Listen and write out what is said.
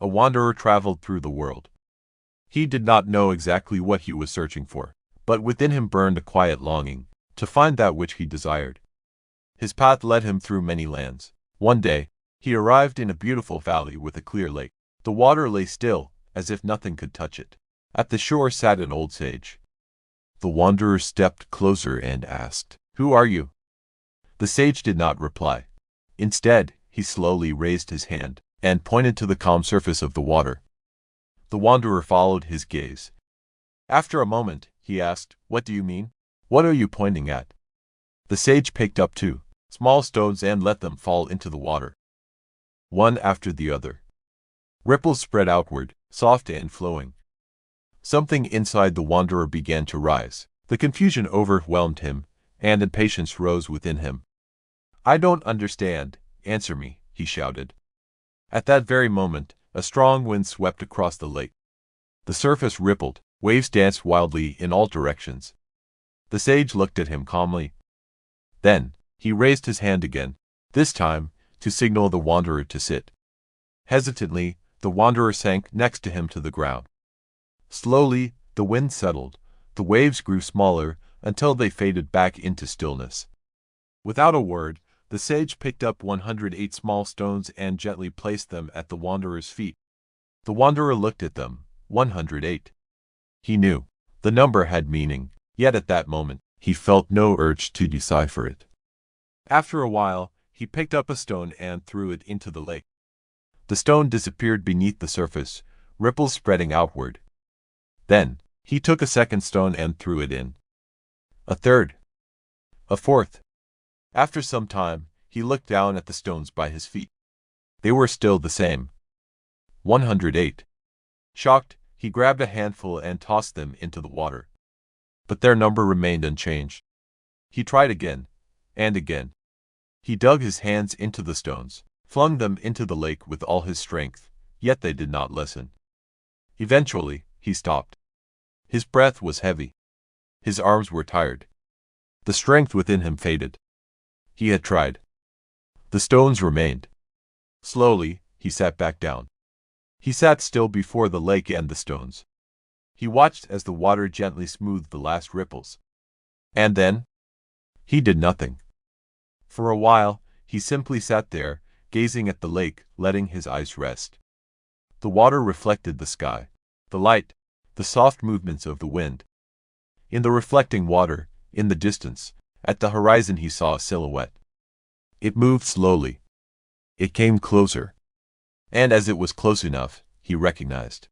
A wanderer traveled through the world. He did not know exactly what he was searching for, but within him burned a quiet longing to find that which he desired. His path led him through many lands. One day, he arrived in a beautiful valley with a clear lake. The water lay still, as if nothing could touch it. At the shore sat an old sage. The wanderer stepped closer and asked, "Who are you?" The sage did not reply. Instead, he slowly raised his hand and pointed to the calm surface of the water. The wanderer followed his gaze. After a moment, he asked, "What do you mean? What are you pointing at?" The sage picked up two small stones and let them fall into the water, one after the other. Ripples spread outward, soft and flowing. Something inside the wanderer began to rise. The confusion overwhelmed him, and impatience rose within him. "I don't understand. Answer me," he shouted. At that very moment, a strong wind swept across the lake. The surface rippled, waves danced wildly in all directions. The sage looked at him calmly. Then, he raised his hand again, this time, to signal the wanderer to sit. Hesitantly, the wanderer sank next to him to the ground. Slowly, the wind settled, the waves grew smaller until they faded back into stillness. Without a word, the sage picked up 108 small stones and gently placed them at the wanderer's feet. The wanderer looked at them, 108. He knew. The number had meaning, yet at that moment, he felt no urge to decipher it. After a while, he picked up a stone and threw it into the lake. The stone disappeared beneath the surface, ripples spreading outward. Then, he took a second stone and threw it in. A third. A fourth. After some time, he looked down at the stones by his feet. They were still the same. 108. Shocked, he grabbed a handful and tossed them into the water. But their number remained unchanged. He tried again, and again. He dug his hands into the stones, flung them into the lake with all his strength, yet they did not listen. Eventually, he stopped. His breath was heavy. His arms were tired. The strength within him faded. He had tried. The stones remained. Slowly, he sat back down. He sat still before the lake and the stones. He watched as the water gently smoothed the last ripples. And then, he did nothing. For a while, he simply sat there, gazing at the lake, letting his eyes rest. The water reflected the sky, the light, the soft movements of the wind. In the reflecting water, in the distance, at the horizon he saw a silhouette. It moved slowly. It came closer. And as it was close enough, he recognized